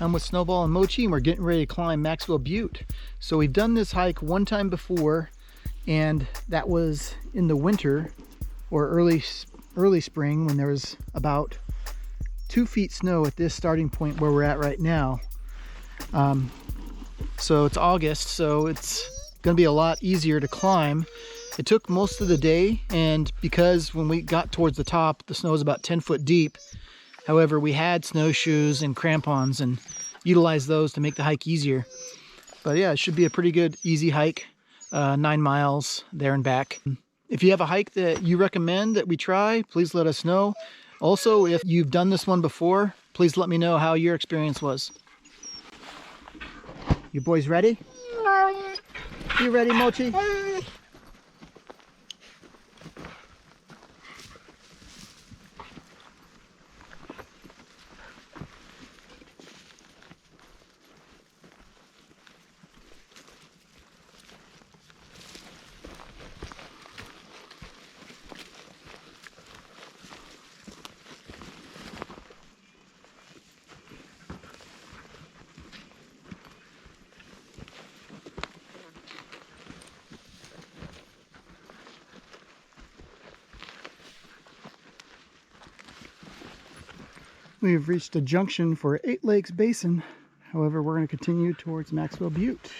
I'm with Snowball and Mochi, and we're getting ready to climb Maxwell Butte. So we've done this hike one time before, and that was in the winter or early spring when there was about 2 feet snow at this starting point where we're at right now. So it's August, so it's going to be a lot easier to climb. It took most of the day, and because when we got towards the top, the snow was about 10 foot deep. However, we had snowshoes and crampons and utilized those to make the hike easier. But yeah, it should be a pretty good, easy hike, 9 miles there and back. If you have a hike that you recommend that we try, please let us know. Also, if you've done this one before, please let me know how your experience was. You boys ready? You ready, Mochi? We have reached a junction for 8 Lakes Basin. However, we're going to continue towards Maxwell Butte.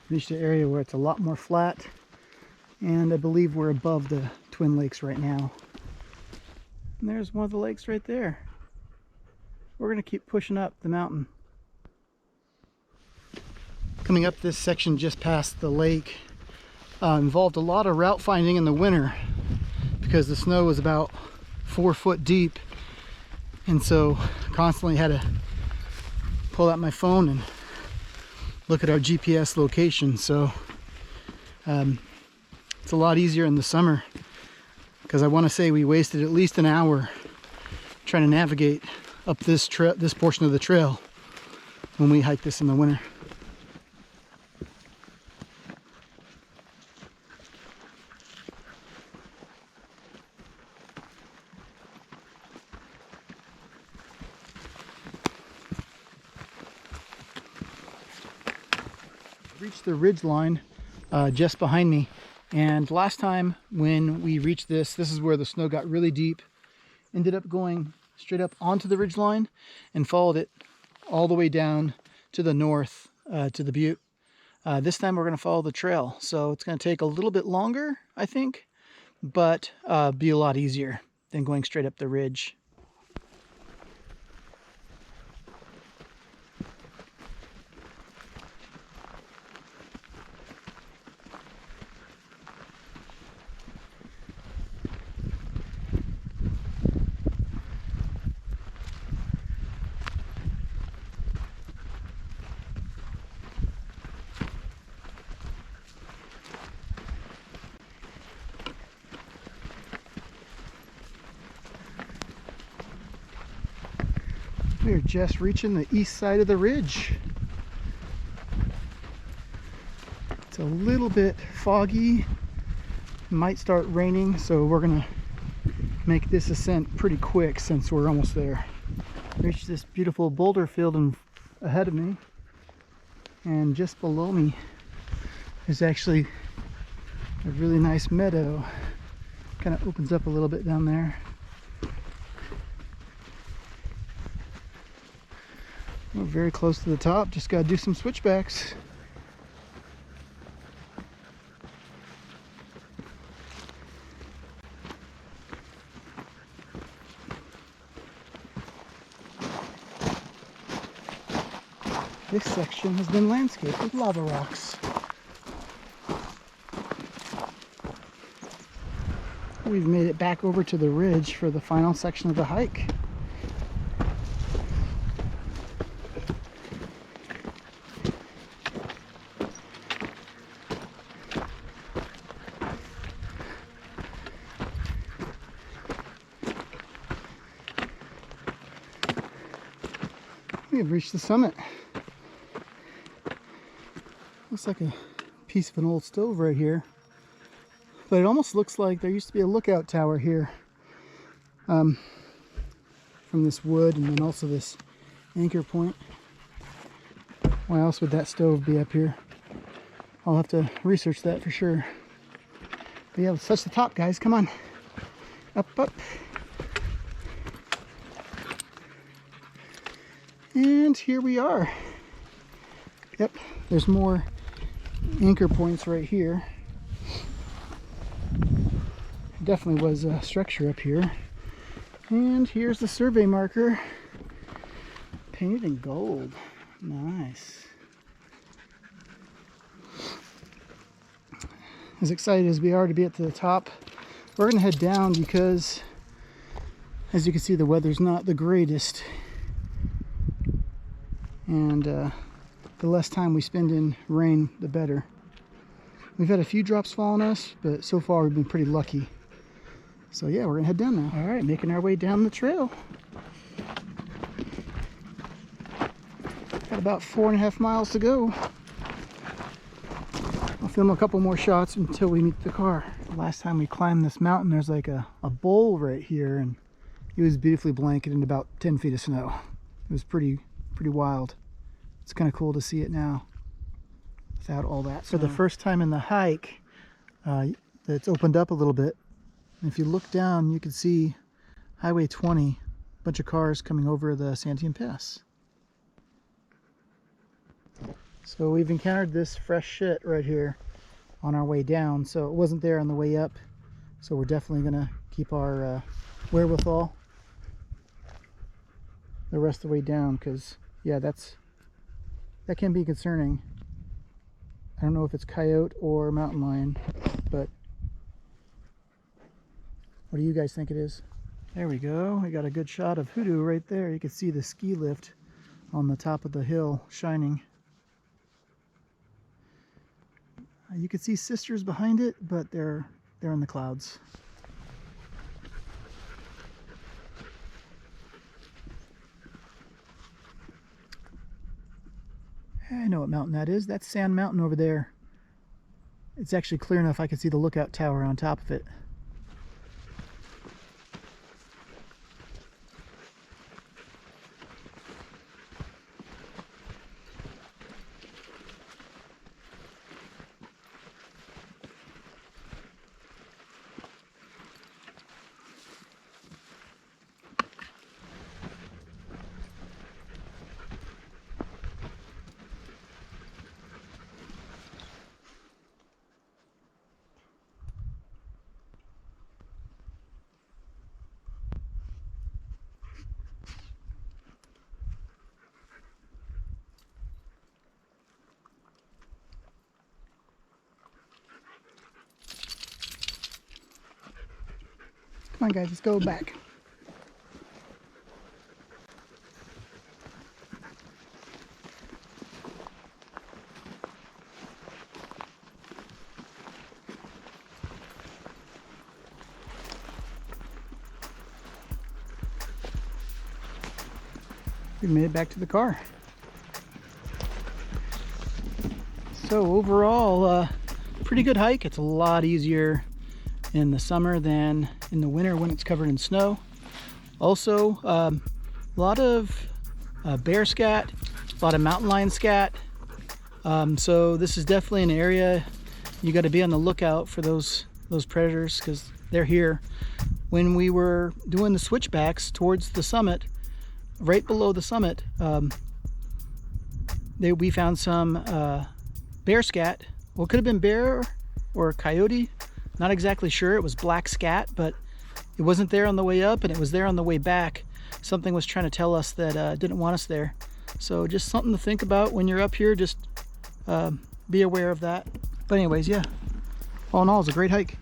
Reached an area where it's a lot more flat, and I believe we're above the Twin Lakes right now. And there's one of the lakes right there. We're going to keep pushing up the mountain. Coming up this section just past the lake involved a lot of route finding in the winter, because the snow was about 4 foot deep, and so constantly had to pull out my phone and look at our GPS location. So it's a lot easier in the summer, because I want to say we wasted at least an hour trying to navigate up this portion of the trail when we hiked this in the winter. Reached the ridge line just behind me, and last time when we reached this is where the snow got really deep. Ended up going straight up onto the ridge line and followed it all the way down to the north to the butte. This time we're going to follow the trail, so it's going to take a little bit longer, I think, but be a lot easier than going straight up the ridge. We're just reaching the east side of the ridge. It's a little bit foggy, might start raining, so we're gonna make this ascent pretty quick since we're almost there. Reached this beautiful boulder field ahead of me, and just below me is actually a really nice meadow. Kind of opens up a little bit down there. We're very close to the top, just got to do some switchbacks. This section has been landscaped with lava rocks. We've made it back over to the ridge for the final section of the hike. We have reached the summit. Looks like a piece of an old stove right here, but it almost looks like there used to be a lookout tower here. from this wood and then also this anchor point. Why else would that stove be up here? I'll have to research that for sure. But yeah, let's touch the top, guys. Come on. Up, up. And here we are. Yep, there's more anchor points right here. Definitely was a structure up here. And here's the survey marker. Painted in gold. Nice. As excited as we are to be at the top, we're gonna head down because, as you can see, the weather's not the greatest. And the less time we spend in rain, the better. We've had a few drops fall on us, but so far we've been pretty lucky. So yeah, we're gonna head down now. All right, making our way down the trail. Got about 4.5 miles to go. I'll film a couple more shots until we meet the car. Last time we climbed this mountain, there's like a bowl right here, and it was beautifully blanketed in about 10 feet of snow. It was pretty wild. It's kind of cool to see it now without all that snow. For the first time in the hike, it's opened up a little bit. And if you look down, you can see Highway 20, a bunch of cars coming over the Santiam Pass. So we've encountered this fresh shit right here on our way down. So it wasn't there on the way up. So we're definitely gonna keep our wherewithal the rest of the way down, because yeah, that can be concerning. I don't know if it's coyote or mountain lion, but what do you guys think it is? There we go. We got a good shot of Hoodoo right there. You can see the ski lift on the top of the hill shining. You can see sisters behind it, but they're in the clouds. I know what mountain that is. That's Sand Mountain over there. It's actually clear enough I can see the lookout tower on top of it. Come on guys, let's go back. We made it back to the car. So overall, pretty good hike. It's a lot easier in the summer than in the winter when it's covered in snow. Also, a lot of bear scat, a lot of mountain lion scat. So this is definitely an area you got to be on the lookout for those predators, because they're here. When we were doing the switchbacks towards the summit, right below the summit, we found some bear scat. Well, it could have been bear or coyote. Not exactly sure. It was black scat, but it wasn't there on the way up and it was there on the way back. Something was trying to tell us that it didn't want us there. So just something to think about when you're up here. Just be aware of that. But anyways, yeah, all in all, it's a great hike.